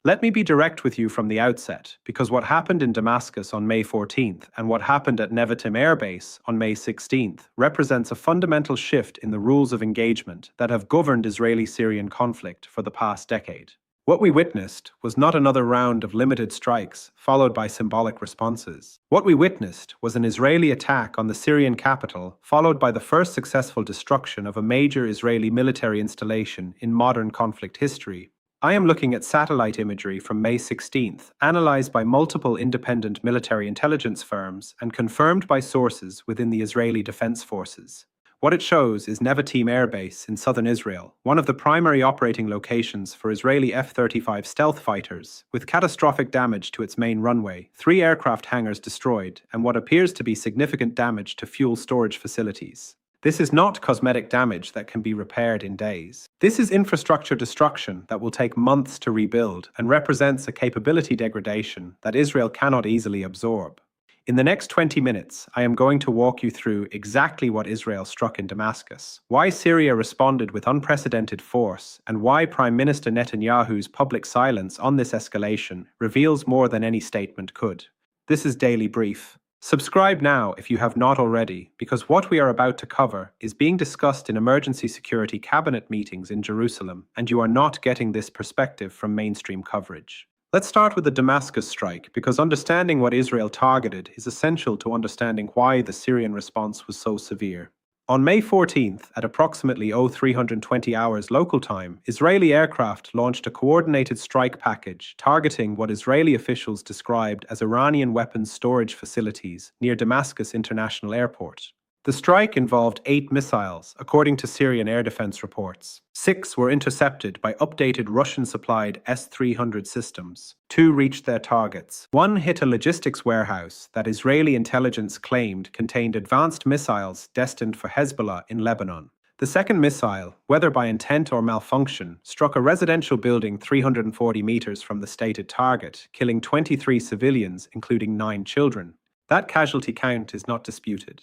Let me be direct with you from the outset, because what happened in Damascus on May 14th and what happened at Nevatim Air Base on May 16th represents a fundamental shift in the rules of engagement that have governed Israeli-Syrian conflict for the past decade. What we witnessed was not another round of limited strikes followed by symbolic responses. What we witnessed was an Israeli attack on the Syrian capital followed by the first successful destruction of a major Israeli military installation in modern conflict history. I am looking at satellite imagery from May 16th, analyzed by multiple independent military intelligence firms and confirmed by sources within the Israeli Defense Forces. What it shows is Nevatim Air Base in southern Israel, one of the primary operating locations for Israeli F-35 stealth fighters, with catastrophic damage to its main runway, 3 aircraft hangars destroyed, and what appears to be significant damage to fuel storage facilities. This is not cosmetic damage that can be repaired in days. This is infrastructure destruction that will take months to rebuild and represents a capability degradation that Israel cannot easily absorb. In the next 20 minutes, I am going to walk you through exactly what Israel struck in Damascus, why Syria responded with unprecedented force, and why Prime Minister Netanyahu's public silence on this escalation reveals more than any statement could. This is Daily Brief. Subscribe now if you have not already, because what we are about to cover is being discussed in emergency security cabinet meetings in Jerusalem, and you are not getting this perspective from mainstream coverage. Let's start with the Damascus strike, because understanding what Israel targeted is essential to understanding why the Syrian response was so severe. On May 14th, at approximately 0320 hours local time, Israeli aircraft launched a coordinated strike package targeting what Israeli officials described as Iranian weapons storage facilities near Damascus International Airport. The strike involved 8 missiles, according to Syrian air defense reports. 6 were intercepted by updated Russian-supplied S-300 systems. 2 reached their targets. 1 hit a logistics warehouse that Israeli intelligence claimed contained advanced missiles destined for Hezbollah in Lebanon. The second missile, whether by intent or malfunction, struck a residential building 340 meters from the stated target, killing 23 civilians, including 9 children. That casualty count is not disputed.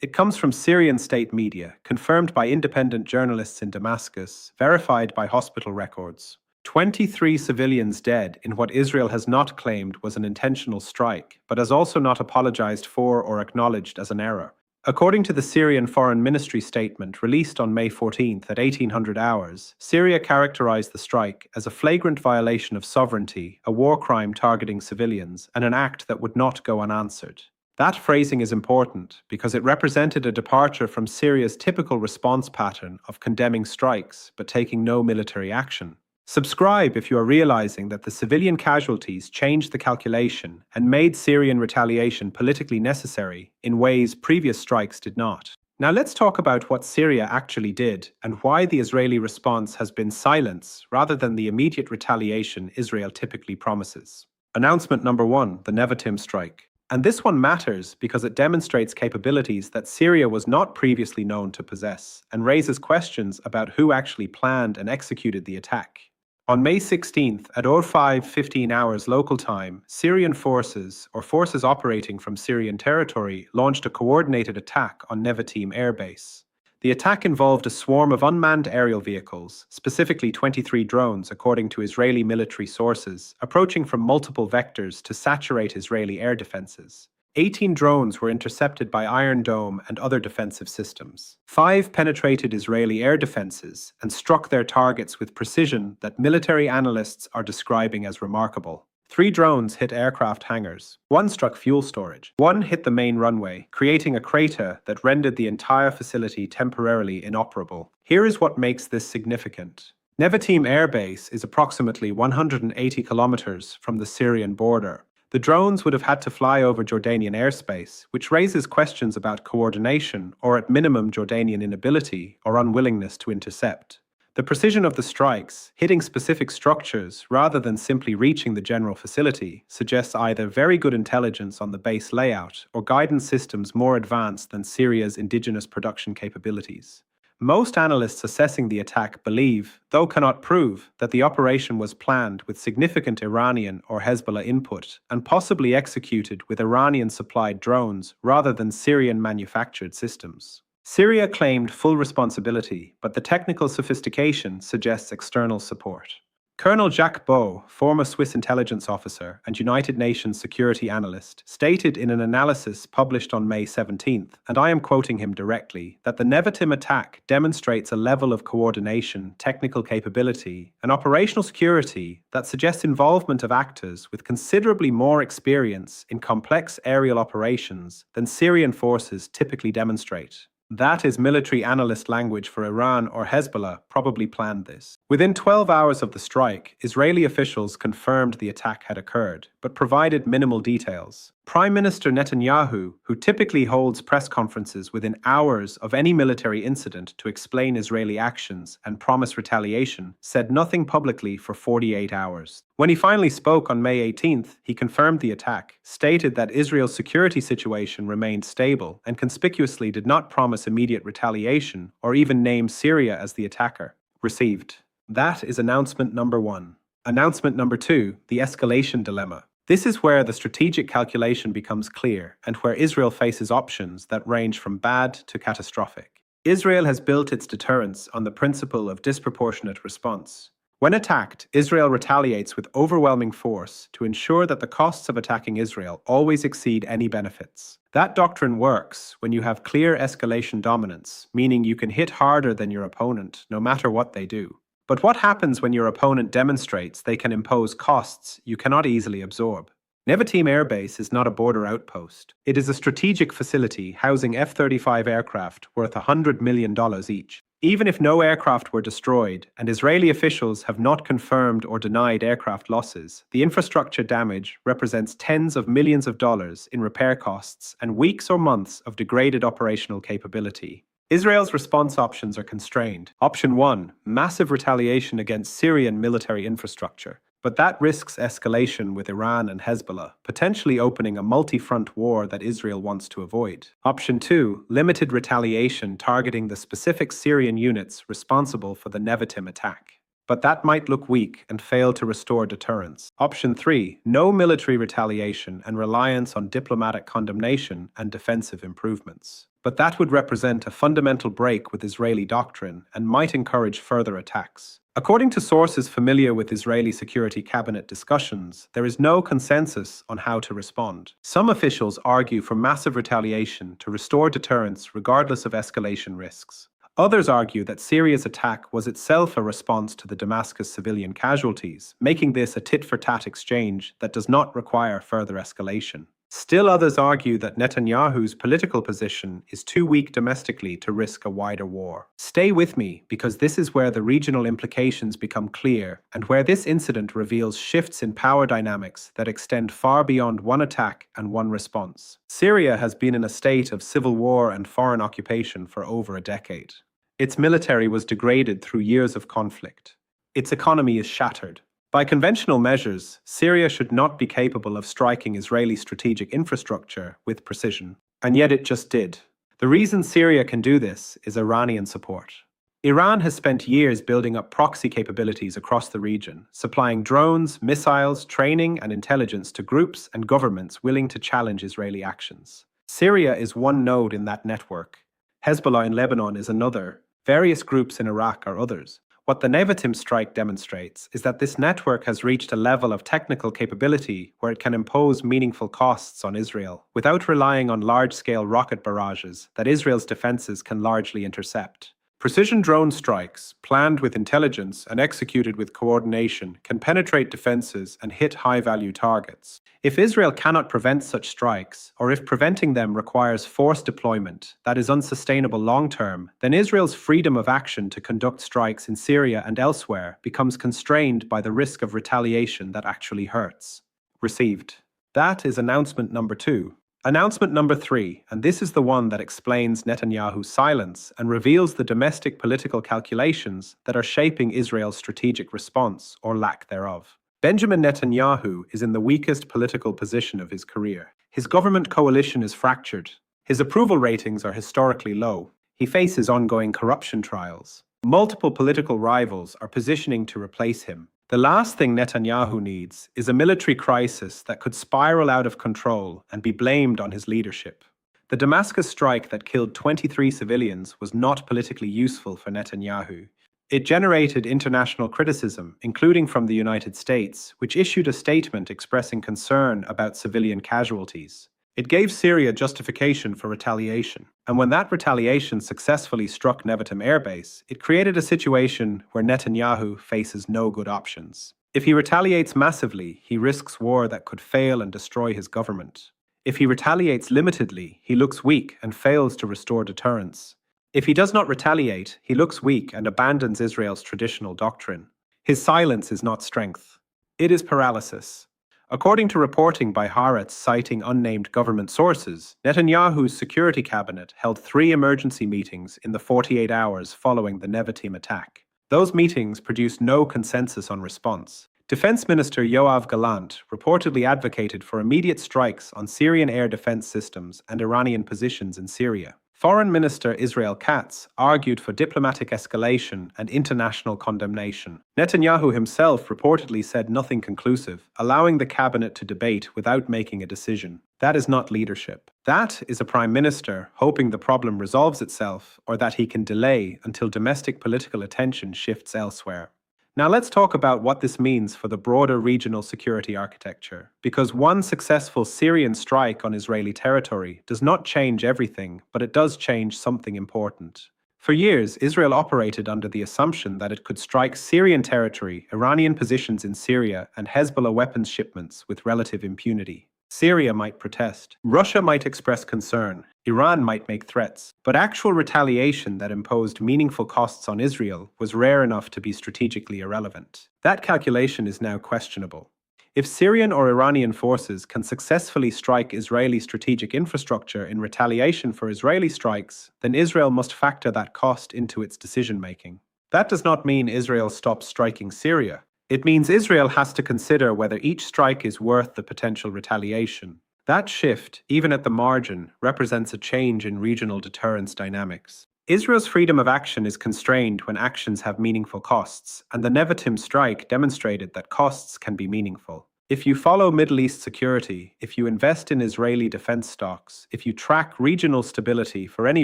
It comes from Syrian state media, confirmed by independent journalists in Damascus, verified by hospital records. 23 civilians dead in what Israel has not claimed was an intentional strike, but has also not apologized for or acknowledged as an error. According to the Syrian Foreign Ministry statement released on May 14th at 1800 hours, Syria characterized the strike as a flagrant violation of sovereignty, a war crime targeting civilians, and an act that would not go unanswered. That phrasing is important because it represented a departure from Syria's typical response pattern of condemning strikes but taking no military action. Subscribe if you are realizing that the civilian casualties changed the calculation and made Syrian retaliation politically necessary in ways previous strikes did not. Now let's talk about what Syria actually did and why the Israeli response has been silence rather than the immediate retaliation Israel typically promises. Announcement number 1, the Nevatim strike. And this one matters because it demonstrates capabilities that Syria was not previously known to possess and raises questions about who actually planned and executed the attack. On May 16th, at 05:15 hours local time, Syrian forces, or forces operating from Syrian territory, launched a coordinated attack on Nevatim Air Base. The attack involved a swarm of unmanned aerial vehicles, specifically 23 drones according to Israeli military sources, approaching from multiple vectors to saturate Israeli air defenses. 18 drones were intercepted by Iron Dome and other defensive systems. 5 penetrated Israeli air defenses and struck their targets with precision that military analysts are describing as remarkable. 3 drones hit aircraft hangars. 1 struck fuel storage. 1 hit the main runway, creating a crater that rendered the entire facility temporarily inoperable. Here is what makes this significant. Nevatim Air Base is approximately 180 kilometers from the Syrian border. The drones would have had to fly over Jordanian airspace, which raises questions about coordination or at minimum Jordanian inability or unwillingness to intercept. The precision of the strikes, hitting specific structures rather than simply reaching the general facility, suggests either very good intelligence on the base layout or guidance systems more advanced than Syria's indigenous production capabilities. Most analysts assessing the attack believe, though cannot prove, that the operation was planned with significant Iranian or Hezbollah input and possibly executed with Iranian-supplied drones rather than Syrian-manufactured systems. Syria claimed full responsibility, but the technical sophistication suggests external support. Colonel Jacques Beau, former Swiss intelligence officer and United Nations security analyst, stated in an analysis published on May 17th, and I am quoting him directly, that the Nevatim attack demonstrates a level of coordination, technical capability, and operational security that suggests involvement of actors with considerably more experience in complex aerial operations than Syrian forces typically demonstrate. That is military analyst language for Iran or Hezbollah probably planned this. Within 12 hours of the strike, Israeli officials confirmed the attack had occurred, but provided minimal details. Prime Minister Netanyahu, who typically holds press conferences within hours of any military incident to explain Israeli actions and promise retaliation, said nothing publicly for 48 hours. When he finally spoke on May 18th, he confirmed the attack, stated that Israel's security situation remained stable, and conspicuously did not promise immediate retaliation or even name Syria as the attacker. Received. That is announcement number 1. Announcement number 2, the escalation dilemma. This is where the strategic calculation becomes clear and where Israel faces options that range from bad to catastrophic. Israel has built its deterrence on the principle of disproportionate response. When attacked, Israel retaliates with overwhelming force to ensure that the costs of attacking Israel always exceed any benefits. That doctrine works when you have clear escalation dominance, meaning you can hit harder than your opponent no matter what they do. But what happens when your opponent demonstrates they can impose costs you cannot easily absorb? Nevatim Air Base is not a border outpost. It is a strategic facility housing F-35 aircraft worth $100 million each. Even if no aircraft were destroyed, and Israeli officials have not confirmed or denied aircraft losses, the infrastructure damage represents tens of millions of dollars in repair costs and weeks or months of degraded operational capability. Israel's response options are constrained. Option 1, massive retaliation against Syrian military infrastructure. But that risks escalation with Iran and Hezbollah, potentially opening a multi-front war that Israel wants to avoid. Option 2, limited retaliation targeting the specific Syrian units responsible for the Nevatim attack. But that might look weak and fail to restore deterrence. Option 3, no military retaliation and reliance on diplomatic condemnation and defensive improvements. But that would represent a fundamental break with Israeli doctrine and might encourage further attacks. According to sources familiar with Israeli security cabinet discussions, there is no consensus on how to respond. Some officials argue for massive retaliation to restore deterrence regardless of escalation risks. Others argue that Syria's attack was itself a response to the Damascus civilian casualties, making this a tit-for-tat exchange that does not require further escalation. Still others argue that Netanyahu's political position is too weak domestically to risk a wider war. Stay with me, because this is where the regional implications become clear and where this incident reveals shifts in power dynamics that extend far beyond one attack and one response. Syria has been in a state of civil war and foreign occupation for over a decade. Its military was degraded through years of conflict. Its economy is shattered. By conventional measures, Syria should not be capable of striking Israeli strategic infrastructure with precision, and yet it just did. The reason Syria can do this is Iranian support. Iran has spent years building up proxy capabilities across the region, supplying drones, missiles, training, and intelligence to groups and governments willing to challenge Israeli actions. Syria is one node in that network. Hezbollah in Lebanon is another. Various groups in Iraq are others. What the Nevatim strike demonstrates is that this network has reached a level of technical capability where it can impose meaningful costs on Israel without relying on large-scale rocket barrages that Israel's defenses can largely intercept. Precision drone strikes, planned with intelligence and executed with coordination, can penetrate defenses and hit high-value targets. If Israel cannot prevent such strikes, or if preventing them requires force deployment that is unsustainable long-term, then Israel's freedom of action to conduct strikes in Syria and elsewhere becomes constrained by the risk of retaliation that actually hurts. Received. That is announcement number 2. Announcement number 3, and this is the one that explains Netanyahu's silence and reveals the domestic political calculations that are shaping Israel's strategic response, or lack thereof. Benjamin Netanyahu is in the weakest political position of his career. His government coalition is fractured. His approval ratings are historically low. He faces ongoing corruption trials. Multiple political rivals are positioning to replace him. The last thing Netanyahu needs is a military crisis that could spiral out of control and be blamed on his leadership. The Damascus strike that killed 23 civilians was not politically useful for Netanyahu. It generated international criticism, including from the United States, which issued a statement expressing concern about civilian casualties. It gave Syria justification for retaliation, and when that retaliation successfully struck Nevatim Air Base, it created a situation where Netanyahu faces no good options. If he retaliates massively, he risks war that could fail and destroy his government. If he retaliates limitedly, he looks weak and fails to restore deterrence. If he does not retaliate, he looks weak and abandons Israel's traditional doctrine. His silence is not strength. It is paralysis. According to reporting by Haaretz citing unnamed government sources, Netanyahu's security cabinet held 3 emergency meetings in the 48 hours following the Nevatim attack. Those meetings produced no consensus on response. Defense Minister Yoav Gallant reportedly advocated for immediate strikes on Syrian air defense systems and Iranian positions in Syria. Foreign Minister Israel Katz argued for diplomatic escalation and international condemnation. Netanyahu himself reportedly said nothing conclusive, allowing the cabinet to debate without making a decision. That is not leadership. That is a prime minister hoping the problem resolves itself or that he can delay until domestic political attention shifts elsewhere. Now let's talk about what this means for the broader regional security architecture, because one successful Syrian strike on Israeli territory does not change everything, but it does change something important. For years, Israel operated under the assumption that it could strike Syrian territory, Iranian positions in Syria, and Hezbollah weapons shipments with relative impunity. Syria might protest. Russia might express concern. Iran might make threats. But actual retaliation that imposed meaningful costs on Israel was rare enough to be strategically irrelevant. That calculation is now questionable. If Syrian or Iranian forces can successfully strike Israeli strategic infrastructure in retaliation for Israeli strikes, then Israel must factor that cost into its decision-making. That does not mean Israel stops striking Syria. It means Israel has to consider whether each strike is worth the potential retaliation. That shift, even at the margin, represents a change in regional deterrence dynamics. Israel's freedom of action is constrained when actions have meaningful costs, and the Nevatim strike demonstrated that costs can be meaningful. If you follow Middle East security, if you invest in Israeli defense stocks, if you track regional stability for any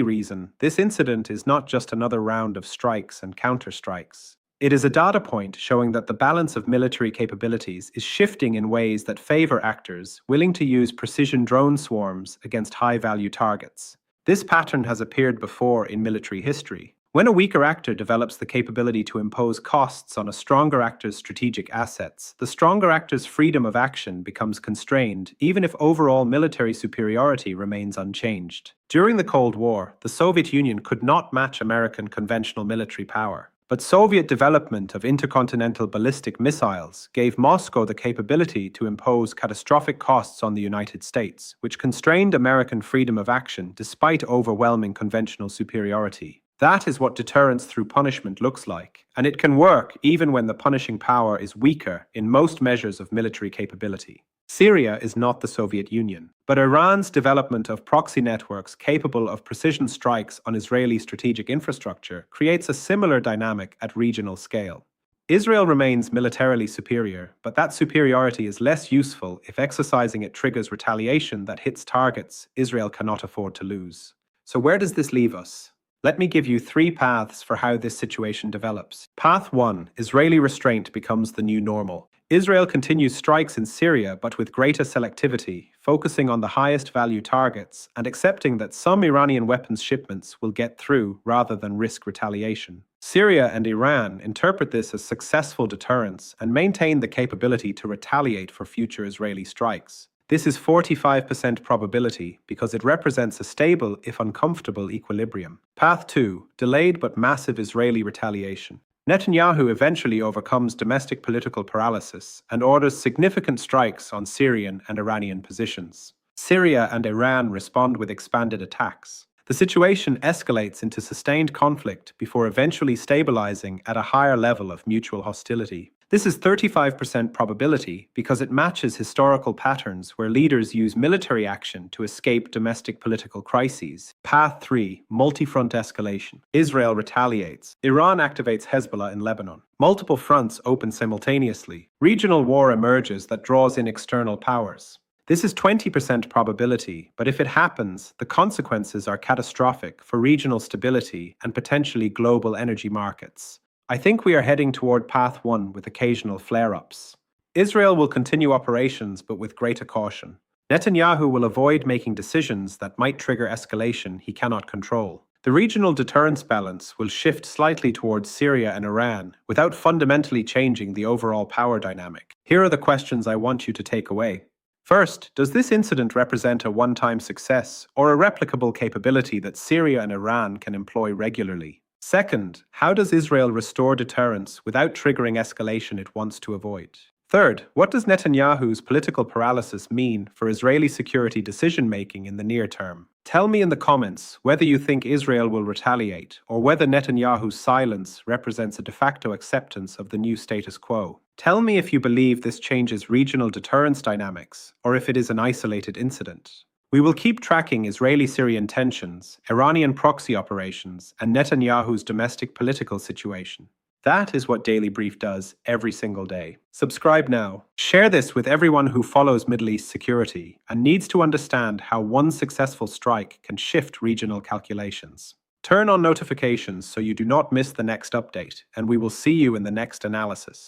reason, this incident is not just another round of strikes and counterstrikes. It is a data point showing that the balance of military capabilities is shifting in ways that favor actors willing to use precision drone swarms against high-value targets. This pattern has appeared before in military history. When a weaker actor develops the capability to impose costs on a stronger actor's strategic assets, the stronger actor's freedom of action becomes constrained, even if overall military superiority remains unchanged. During the Cold War, the Soviet Union could not match American conventional military power. But Soviet development of intercontinental ballistic missiles gave Moscow the capability to impose catastrophic costs on the United States, which constrained American freedom of action despite overwhelming conventional superiority. That is what deterrence through punishment looks like, and it can work even when the punishing power is weaker in most measures of military capability. Syria is not the Soviet Union, but Iran's development of proxy networks capable of precision strikes on Israeli strategic infrastructure creates a similar dynamic at regional scale. Israel remains militarily superior, but that superiority is less useful if exercising it triggers retaliation that hits targets Israel cannot afford to lose. So where does this leave us? Let me give you 3 paths for how this situation develops. Path 1. Israeli restraint becomes the new normal. Israel continues strikes in Syria, but with greater selectivity, focusing on the highest value targets and accepting that some Iranian weapons shipments will get through rather than risk retaliation. Syria and Iran interpret this as successful deterrence and maintain the capability to retaliate for future Israeli strikes. This is 45% probability because it represents a stable, if uncomfortable, equilibrium. Path 2. Delayed but massive Israeli retaliation. Netanyahu eventually overcomes domestic political paralysis and orders significant strikes on Syrian and Iranian positions. Syria and Iran respond with expanded attacks. The situation escalates into sustained conflict before eventually stabilizing at a higher level of mutual hostility. This is 35% probability because it matches historical patterns where leaders use military action to escape domestic political crises. Path 3. Multi-front escalation. Israel retaliates. Iran activates Hezbollah in Lebanon. Multiple fronts open simultaneously. Regional war emerges that draws in external powers. This is 20% probability, but if it happens, the consequences are catastrophic for regional stability and potentially global energy markets. I think we are heading toward path 1 with occasional flare-ups. Israel will continue operations but with greater caution. Netanyahu will avoid making decisions that might trigger escalation he cannot control. The regional deterrence balance will shift slightly towards Syria and Iran without fundamentally changing the overall power dynamic. Here are the questions I want you to take away. First, does this incident represent a one-time success or a replicable capability that Syria and Iran can employ regularly? Second, how does Israel restore deterrence without triggering escalation it wants to avoid? Third, what does Netanyahu's political paralysis mean for Israeli security decision-making in the near term? Tell me in the comments whether you think Israel will retaliate or whether Netanyahu's silence represents a de facto acceptance of the new status quo. Tell me if you believe this changes regional deterrence dynamics or if it is an isolated incident. We will keep tracking Israeli-Syrian tensions, Iranian proxy operations, and Netanyahu's domestic political situation. That is what Daily Brief does every single day. Subscribe now. Share this with everyone who follows Middle East security and needs to understand how one successful strike can shift regional calculations. Turn on notifications so you do not miss the next update, and we will see you in the next analysis.